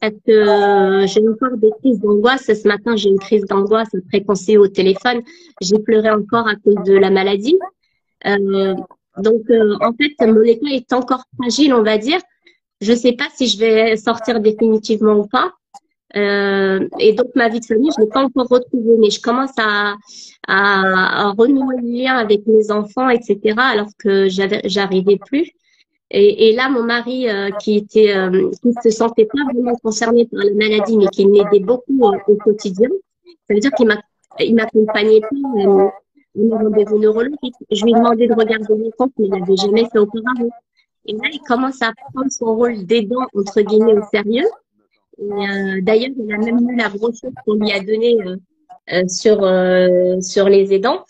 Parce que j'ai encore des crises d'angoisse. Ce matin, j'ai une crise d'angoisse après qu'on s'est eu au téléphone. J'ai pleuré encore à cause de la maladie. Euh, en fait, mon état est encore fragile, on va dire. Je sais pas si je vais sortir définitivement ou pas. Et donc, ma vie de famille, je l'ai pas encore retrouvée, mais je commence à renouer le lien avec mes enfants, etc., alors que j'arrivais plus. Et là, mon mari, qui se sentait pas vraiment concerné par la maladie, mais qui m'aidait beaucoup au quotidien, ça veut dire il m'accompagnait pas à mes rendez-vous neurologiques. Je lui demandais de regarder mes comptes, mais il l'avait jamais fait auparavant. Et là, il commence à prendre son rôle d'aidant, entre guillemets, au sérieux. Et d'ailleurs, il a même eu la brochure qu'on lui a donnée sur les aidants.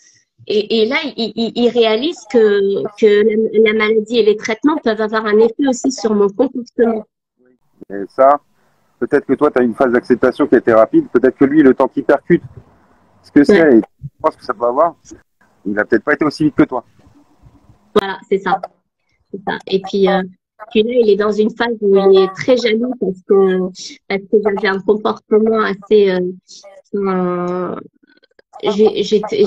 Et là, il réalise que la maladie et les traitements peuvent avoir un effet aussi sur mon comportement. Et ça, peut-être que toi, tu as une phase d'acceptation qui a été rapide. Peut-être que lui, le temps qu'il percute ce que Ouais, c'est et tu penses que ça peut avoir, il a peut-être pas été aussi vite que toi. voilà, c'est ça. C'est ça. Et puis là, il est dans une phase où il est très jaloux parce que j'avais un comportement assez euh, j'étais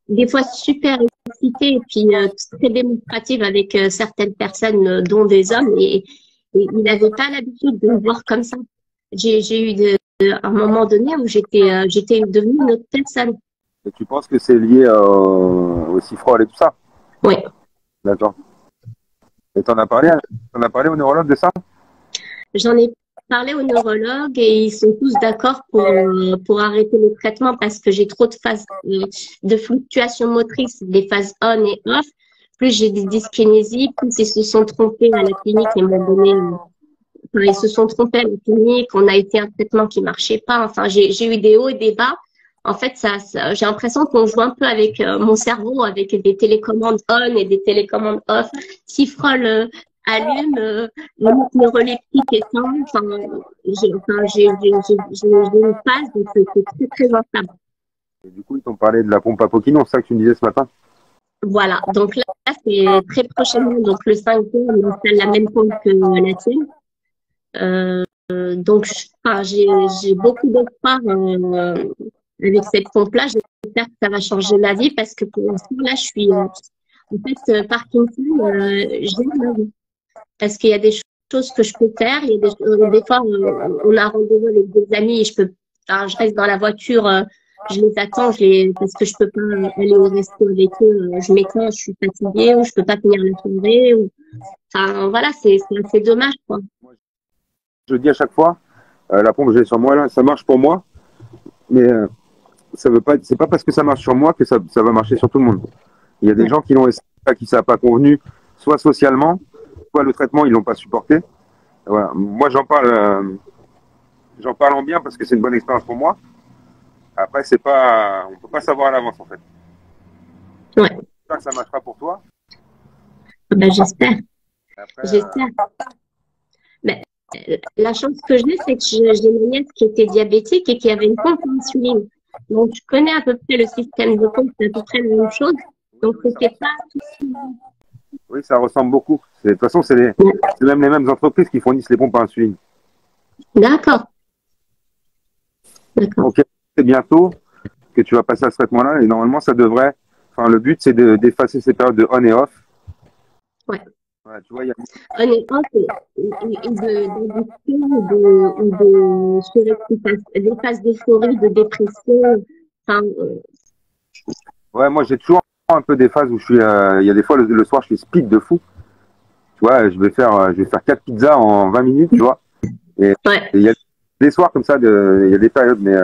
des fois super excitée et puis très démonstrative avec certaines personnes, dont des hommes, et il n'avait pas l'habitude de me voir comme ça. J'ai eu un moment donné où j'étais devenue une autre personne. Et tu penses que c'est lié au cifrol et tout ça? Oui, D'accord. Et t'en as parlé au neurologue de ça? j'en ai parlé aux neurologues et ils sont tous d'accord pour arrêter le traitement parce que j'ai trop de phases de fluctuations motrices, des phases on et off. Plus j'ai des dyskinésies, plus ils se sont trompés à la clinique et m'ont donné, enfin, ils se sont trompés à la clinique, on a été un traitement qui marchait pas. Enfin, j'ai eu des hauts et des bas. En fait, j'ai l'impression qu'on joue un peu avec mon cerveau, avec des télécommandes on et des télécommandes off. Cifrol allume, limite neuroleptique éteint. J'ai une phase où c'est très, très instable. Et du coup, ils t'ont parlé de la pompe à Pokinon, c'est ça que tu me disais ce matin? Voilà. Donc là, c'est très prochainement. Donc le 5 juin, on installe la même pompe que la tienne. Donc, enfin, j'ai beaucoup d'espoir avec cette pompe-là. J'espère que ça va changer ma vie parce que pour l'instant, là, je suis en fait Parkinson, j'aime ma vie parce qu'il y a des choses que je peux faire. Il y a des fois, on a rendez-vous avec des amis et enfin, je reste dans la voiture, je les attends, parce que je peux pas aller au resto avec eux. Je m'éteins, je suis fatiguée ou je peux pas finir la soirée. Enfin, voilà, c'est assez dommage, quoi. Je dis à chaque fois, la pompe que j'ai sur moi là, ça marche pour moi, mais ça veut pas, c'est pas parce que ça marche sur moi que ça va marcher sur tout le monde. Il y a des Ouais. gens qui l'ont essayé, à qui ça n'a pas convenu, soit socialement, soit le traitement ils l'ont pas supporté. Voilà. Moi j'en parle en bien parce que c'est une bonne expérience pour moi. Après c'est pas, on peut pas savoir à l'avance en fait. Ouais. J'espère que ça marchera pour toi. Ben, j'espère. Après, J'espère. Mais La chance que j'ai, c'est que j'ai ma nièce qui était diabétique et qui avait une pompe à insuline. Donc, je connais à peu près le système de pompe, c'est à peu près la même chose. Donc, c'était pas Oui, ça ressemble beaucoup. De toute façon, c'est même les mêmes entreprises qui fournissent les pompes à insuline. D'accord, d'accord. Donc, c'est bientôt que tu vas passer à ce traitement-là et normalement, ça devrait. Enfin, le but, c'est d'effacer ces périodes de on et off. Ouais. Voilà, tu vois, il y a. Honnêtement, ou de surexcitation, des phases d'euphorie, de dépression. Enfin, Ouais, moi, j'ai toujours un peu des phases où je suis. Il y a des fois, le soir, je suis speed de fou. Tu vois, je vais faire 4 pizzas en 20 minutes, tu vois. Et ouais. il y a des soirs comme ça, il y a des périodes, mais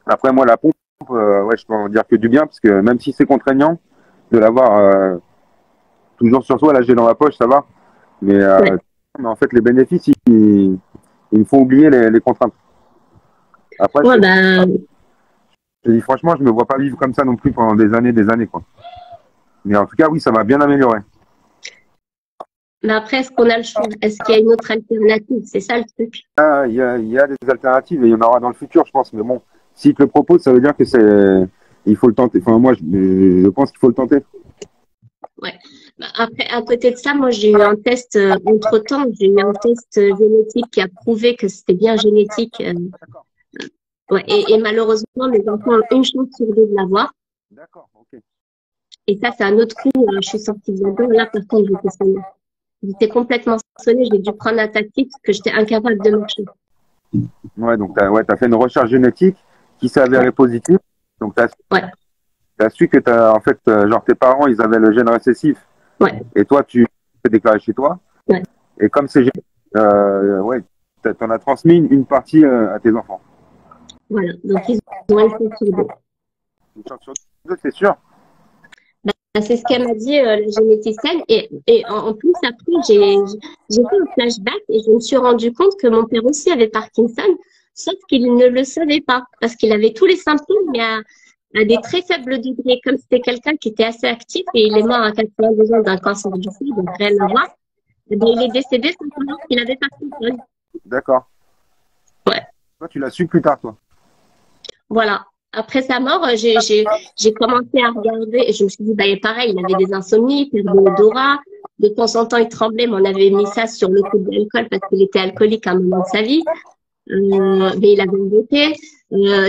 après, moi, la pompe, ouais, je peux en dire que du bien, parce que même si c'est contraignant de l'avoir toujours sur soi, là, j'ai dans ma poche, ça va. Ouais. Mais en fait, les bénéfices, ils me font oublier les contraintes. Après, Ouais, bah, je te dis franchement, je me vois pas vivre comme ça non plus pendant des années, quoi. Mais en tout cas, oui, ça m'a bien amélioré. mais après, est-ce qu'on a le choix? Est-ce qu'il y a une autre alternative? C'est ça le truc. Ah, il y a des alternatives et il y en aura dans le futur, je pense. Mais bon, s'ils te le proposent, ça veut dire que il faut le tenter. Enfin, moi, je pense qu'il faut le tenter. Ouais. Bah, après, à côté de ça, moi, j'ai eu un test, entre-temps, j'ai eu un test génétique qui a prouvé que c'était bien génétique. Ouais, et malheureusement, mes enfants ont une chance sur deux de l'avoir. D'accord, ok. Et ça, c'est un autre coup, je suis sortie de là-dedans. Là, par contre, j'étais sonnée. J'étais complètement sonnée. J'ai dû prendre un taxi parce que j'étais incapable de marcher. Ouais, donc t'as fait une recherche génétique qui s'est Ouais, avérée positive. Donc ouais, t'as su que en fait, genre tes parents, ils avaient le gène récessif ouais, et toi, tu t'es déclaré chez toi. ouais. Et comme c'est ouais, t'en as transmis une partie à tes enfants. Voilà. Donc, ils ont une chance sur deux. Une chance sur deux, c'est sûr. Bah, c'est ce qu'elle m'a dit, la généticienne. Et en plus, après, j'ai fait un flashback et je me suis rendu compte que mon père aussi avait Parkinson, sauf qu'il ne le savait pas parce qu'il avait tous les symptômes, mais à des très faibles degrés. Comme c'était quelqu'un qui était assez actif et il est mort à 82 ans d'un cancer du foie, donc rien à voir. Eh bien, il est décédé sans savoir qu'il avait Parkinson. D'accord. Ouais, Toi, tu l'as su plus tard, toi. voilà. Après sa mort, j'ai commencé à regarder et je me suis dit, bah, pareil, il avait des insomnies, perte d'odorat. De temps en temps, il tremblait, mais on avait mis ça sur le coup de l'alcool parce qu'il était alcoolique à un moment de sa vie. Mais il avait arrêté.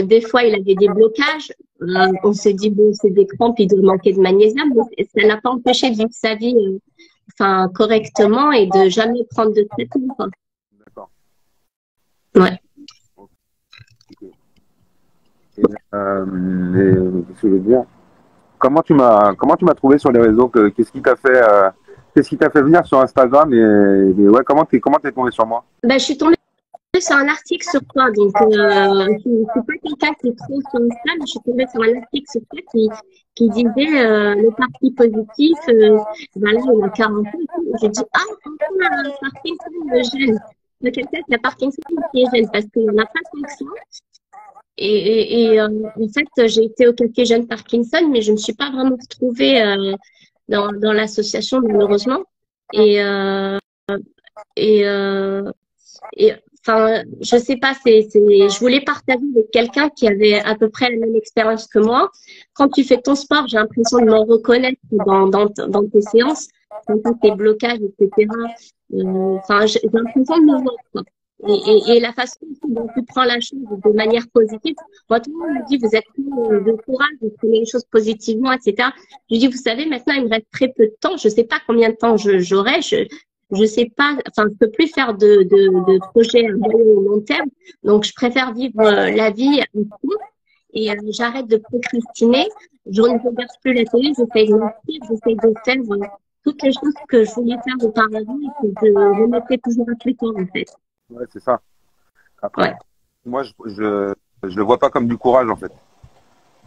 Des fois, il avait des blocages. On s'est dit, bon, c'est des crampes, il doit manquer de magnésium. Mais ça n'a pas empêché de vivre sa vie enfin, correctement et de jamais prendre de traitement, quoi. D'accord. Ouais. Et, qu'est-ce que je veux dire? Comment tu m'as trouvé sur les réseaux? Qu'est-ce qui t'a fait venir sur Instagram et ouais, comment t'es tombé sur moi? Ben, je suis tombée sur un article sur toi, donc je suis pas quelqu'un qui est trop sur Insta, mais je suis tombée sur un article sur toi qui disait le parti positif, ben là, il a 40 ans et tout. J'ai dit, ah, enfin, un Parkinson jeune. De quelqu'un qui a Parkinson qui est jeune, parce qu'il n'y en a pas tant que ça. En fait, j'ai été au café Jeune Parkinson, mais je ne me suis pas vraiment retrouvée dans l'association, malheureusement. Et, euh, et, euh, et enfin, je sais pas, je voulais partager avec quelqu'un qui avait à peu près la même expérience que moi. Quand tu fais ton sport, j'ai l'impression de me reconnaître dans tes séances, dans tes blocages, etc. Enfin, j'ai l'impression de me voir, quoi. Et la façon dont tu prends la chose de manière positive. Moi, tout le monde me dit, vous êtes plein de courage, vous prenez les choses positivement, etc. Je dis, vous savez, maintenant, il me reste très peu de temps. Je sais pas combien de temps j'aurai. Je sais pas, enfin, je peux plus faire de projets à moyen ou long terme. Donc, je préfère vivre la vie à fond et j'arrête de procrastiner. Je ne regarde plus la télé, j'essaie de m'inspirer, j'essaie de faire toutes les choses que je voulais faire auparavant et que je remettais toujours à plus tard, en fait. Ouais, c'est ça. Après, Ouais, moi, je le vois pas comme du courage, en fait.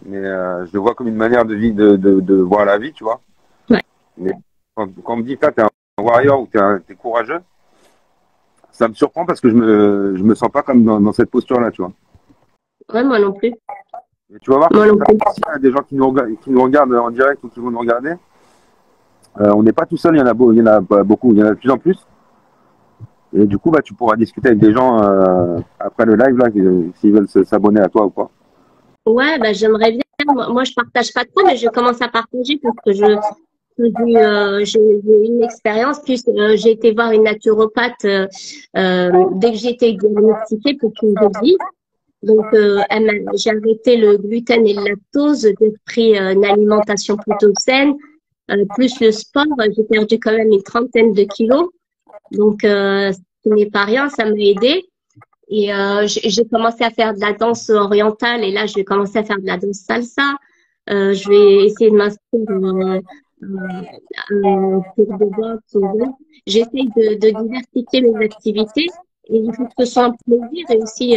Mais je le vois comme une manière de vie, de voir la vie, tu vois. ouais. Mais quand on me dit, t'es un warrior ou t'es courageux, ça me surprend parce que je me sens pas comme dans cette posture-là, tu vois. Ouais, moi non plus. Et tu vas voir que Moi non plus. s'il y a des gens qui nous regardent en direct ou qui vont nous regarder, on n'est pas tout seul, il y en a beaucoup, il y en a de plus en plus. Et du coup, bah, tu pourras discuter avec des gens après le live, là, s'ils veulent s'abonner à toi ou quoi. Ouais, bah, j'aimerais bien. Moi, je partage pas trop, mais je commence à partager parce que j'ai une expérience. Plus, j'ai été voir une naturopathe dès que j'ai été diagnostiquée pour une vie. Donc, j'ai arrêté le gluten et le lactose. J'ai pris une alimentation plutôt saine, plus le sport. J'ai perdu quand même une trentaine de kilos. Donc, ce n'est pas rien, ça m'a aidé. Et j'ai commencé à faire de la danse orientale et là, je vais commencer à faire de la danse salsa. Je vais essayer de m'inscrire cours de boxe. J'essaye de diversifier mes activités et il faut que ce soit un plaisir et aussi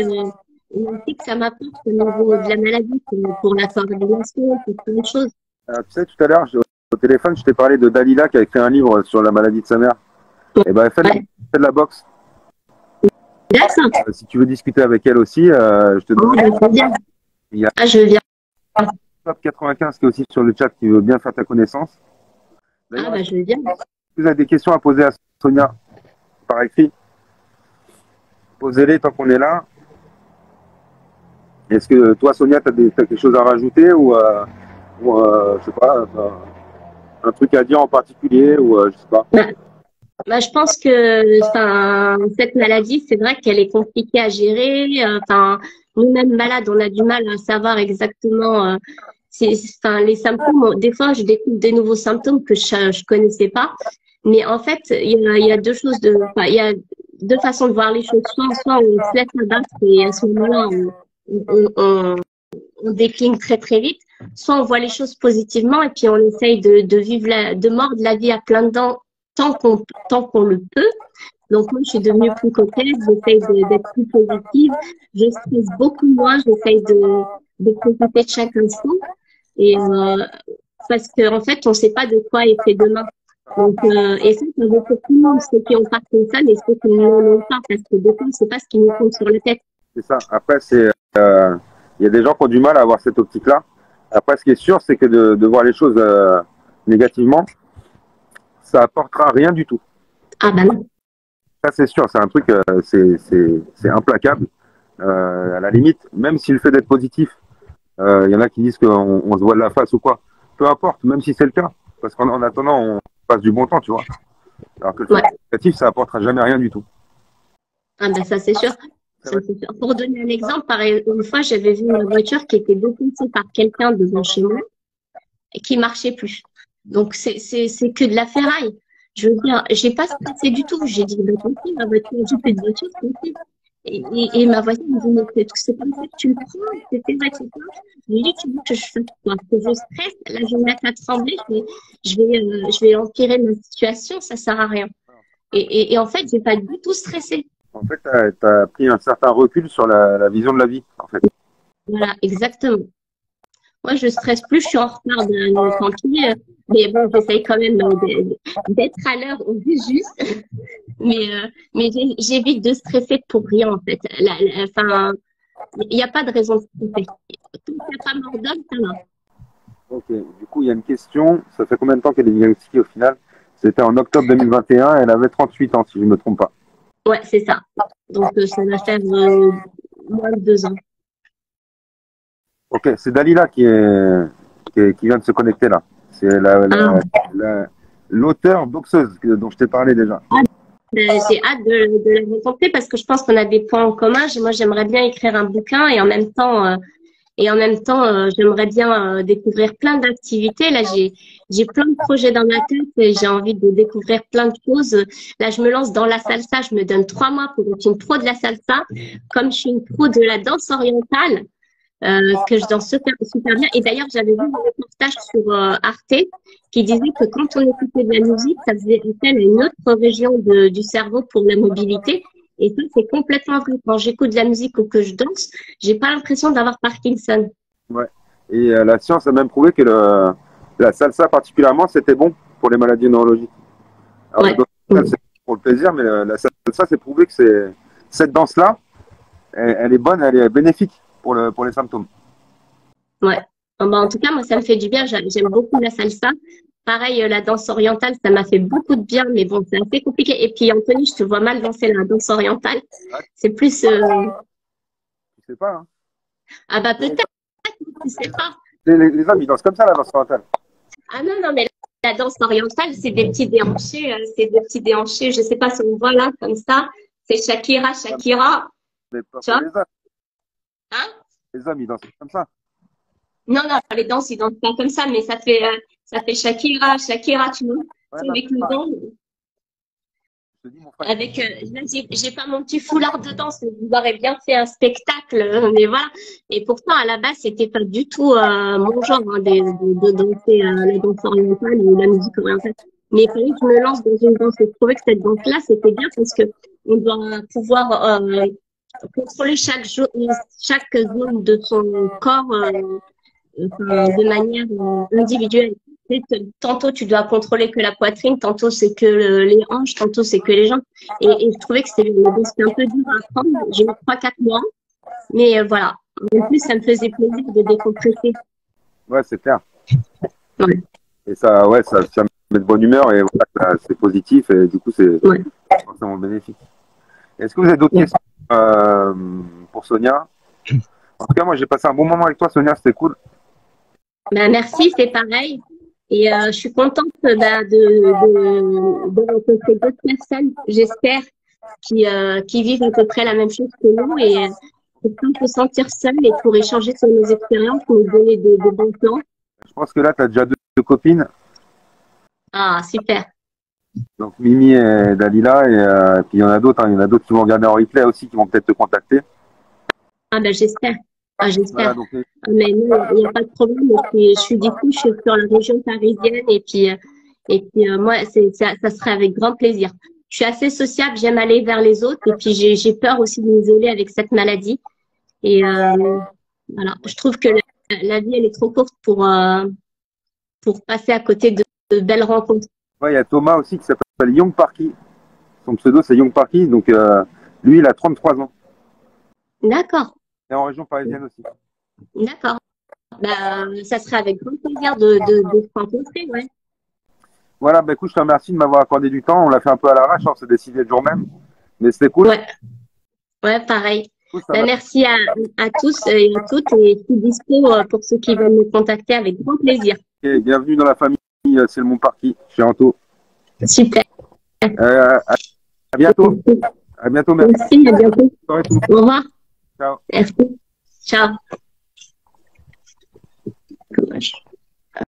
que ça m'apporte au niveau de la maladie pour la coordination, pour plein de choses. Tu sais, tout à l'heure, au téléphone, je t'ai parlé de Dalila qui a écrit un livre sur la maladie de sa mère. Et ben, elle fait Ouais. de la boxe. D'accord. Si tu veux discuter avec elle aussi, je te Oh, donne. je veux bien. Il y a Ah, je veux bien. Top 95 qui est aussi sur le chat qui veut bien faire ta connaissance. Ah, D'ailleurs, bah, est-ce je veux bien. que vous avez des questions à poser à Sonia par écrit? Posez-les tant qu'on est là. Est-ce que toi, Sonia, tu as quelque chose à rajouter ou je sais pas, un truc à dire en particulier ou je sais pas. Bah, je pense que, enfin, cette maladie, c'est vrai qu'elle est compliquée à gérer. Enfin, nous-mêmes malades, on a du mal à savoir exactement. Enfin, les symptômes. Des fois, je découvre des nouveaux symptômes que je connaissais pas. Mais en fait, il y a deux choses enfin, il y a deux façons de voir les choses. Soit on se laisse abattre et à ce moment-là, on, on, on décline très très vite. Soit on voit les choses positivement et puis on essaye de vivre de mordre la vie à plein dents tant qu'on le peut. Donc moi, je suis devenue plus coquette, j'essaye d'être plus positive, je stresse beaucoup moins, j'essaye de profiter de chaque instant. Et parce qu'en fait, on ne sait pas de quoi est fait demain. Donc, et ça vaut pour tout le monde, ceux qui ont Parkinson et ceux qui ne l'ont pas, parce que des fois, on ne sait pas ce qui nous tombe sur la tête. C'est ça. Après, il y a des gens qui ont du mal à avoir cette optique-là. Après, ce qui est sûr, c'est que de voir les choses négativement, ça apportera rien du tout. Ah ben non. Ça, c'est sûr. C'est un truc, c'est implacable. À la limite, même si le fait d'être positif, il y en a qui disent qu'on se voit de la face ou quoi. Peu importe, même si c'est le cas. Parce qu'en attendant, on passe du bon temps, tu vois. Alors que le fait Ouais. d'être négatif, ça apportera jamais rien du tout. Ah ben ça, c'est sûr. C'est Ça, vrai. c'est sûr. Pour donner un exemple, une fois, j'avais vu une voiture qui était défoncée par quelqu'un devant chez moi et qui marchait plus. Donc, c'est que de la ferraille. Je veux dire, j'ai pas stressé du tout. J'ai dit, bah, tant pis, ma voiture, j'ai plus de voiture, tant pis. Et ma voisine me dit, mais c'est comme ça que tu le prends, c'est vrai, c'est ça. Je lui ai dit, tu veux que je fasse quoi? Que je stresse, là, je vais me mettre à trembler, je vais empirer ma situation, ça sert à rien. Et en fait, j'ai pas du tout stressé. En fait, tu as pris un certain recul sur la vision de la vie, en fait. Voilà, exactement. Moi, je stresse plus, je suis en retard tranquille. Mais bon, j'essaye quand même d'être à l'heure au juste. Mais j'évite de stresser pour rien, en fait. Enfin, il n'y a pas de raison de stresser. Tant qu'il n'y a pas mort d'homme, ça va. Ok, du coup, il y a une question. Ça fait combien de temps qu'elle est diagnostiquée au final? C'était en octobre 2021. Elle avait 38 ans, si je ne me trompe pas. Ouais, c'est ça. Donc, ça va faire moins de 2 ans. Ok, c'est Dalila qui vient de se connecter là. C'est Ah, l'auteur boxeuse dont je t'ai parlé déjà. j'ai hâte de la rencontrer parce que je pense qu'on a des points en commun. Moi, j'aimerais bien écrire un bouquin et en même temps, j'aimerais bien découvrir plein d'activités. Là, j'ai plein de projets dans ma tête et j'ai envie de découvrir plein de choses. Là, je me lance dans la salsa. Je me donne 3 mois pour être une pro de la salsa. Comme je suis une pro de la danse orientale, que je danse super, super bien. Et d'ailleurs, j'avais vu un reportage sur Arte qui disait que quand on écoutait de la musique, ça faisait appel à une autre région du cerveau pour la mobilité. Et ça, c'est complètement vrai. Quand j'écoute de la musique ou que je danse, j'ai pas l'impression d'avoir Parkinson. Ouais. Et la science a même prouvé que la salsa particulièrement, c'était bon pour les maladies neurologiques. Alors, la Ouais. danse orientale, c'est pour le plaisir, mais la salsa, c'est prouvé que cette danse-là, elle est bonne, elle est bénéfique pour les symptômes. Ouais. En tout cas, moi, ça me fait du bien. J'aime beaucoup la salsa. pareil, la danse orientale, ça m'a fait beaucoup de bien, mais bon, c'est assez compliqué. Et puis, Anthony, je te vois mal danser la danse orientale. Ah, C'est plus, tu sais pas, hein. ah bah Les, peut-être, tu sais pas. les hommes, ils dansent comme ça, la danse orientale. Ah non, non, mais la danse orientale, c'est des petits déhanchés, je sais pas si on voit là, comme ça. C'est Shakira, Shakira, Mais pas tu pour vois, les hommes. hein? Les hommes, ils dansent comme ça. Non, non, les danses, ils dansent pas comme ça, mais ça fait Shakira, Shakira, tu vois. Ouais, C'est non, avec le pas. dents. Je te dis, mon frère. Avec, là, j'ai pas mon petit foulard de danse, mais vous aurez bien fait un spectacle, mais voilà. Et pourtant, à la base, c'était pas du tout mon genre hein, de danser la danse orientale ou la musique orientale. Mais il fallait que je me lance dans une danse. Et je trouvais que cette danse-là, c'était bien parce que on doit pouvoir contrôler chaque zone de son corps de manière individuelle. Tantôt, tu dois contrôler que la poitrine, tantôt, c'est que les hanches, tantôt, c'est que les jambes. Et je trouvais que c'était un peu dur à apprendre. J'ai eu 3, 4 mois, mais voilà. En plus, ça me faisait plaisir de décompresser. Ouais, c'est clair. Ouais, Et ça, ouais, ça met de bonne humeur et voilà, c'est positif et du coup, c'est ouais, forcément bénéfique. Est-ce que vous avez d'autres ouais. questions pour Sonia? En tout cas, moi, j'ai passé un bon moment avec toi, Sonia, c'était cool. Ben, merci, c'est pareil. Et je suis contente de rencontrer d'autres personnes, j'espère, qui vivent à peu près la même chose que nous et pour pas se sentir seul et pour échanger sur nos expériences, nous donner des bons plans. Je pense que là, tu as déjà deux copines, Ah, super. donc Mimi et Dalila, et puis il y en a d'autres, hein, il y en a d'autres qui vont regarder en replay aussi, qui vont peut-être te contacter. Ah, ben, j'espère. Ah, Voilà, j'espère. donc Ah, mais non, il n'y a pas de problème. Je suis sur la région parisienne et puis moi, ça serait avec grand plaisir. Je suis assez sociable, j'aime aller vers les autres et puis j'ai peur aussi de m'isoler avec cette maladie. Et voilà, je trouve que la vie, elle est trop courte pour passer à côté de belles rencontres. ouais, il y a Thomas aussi qui s'appelle Young Parky. Son pseudo, c'est Young Parky, donc lui, il a 33 ans. D'accord, Et en région parisienne aussi. d'accord. Bah, ça serait avec grand plaisir de se rencontrer, ouais. Voilà, bah écoute, je te remercie de m'avoir accordé du temps. On l'a fait un peu à l'arrache, on s'est décidé le jour même, mais c'était cool. Ouais, ouais, pareil. Cool, ça Ben, m'a- merci à tous et à toutes et je suis dispo pour ceux qui veulent me contacter avec grand plaisir. Ok, bienvenue dans la famille, c'est le Mont Parky, chez Anto. Super. À bientôt. À bientôt, merci. Merci, à bientôt. Bonne soirée, tout le monde. Au revoir. Ciao. Merci. Ciao. Dommage.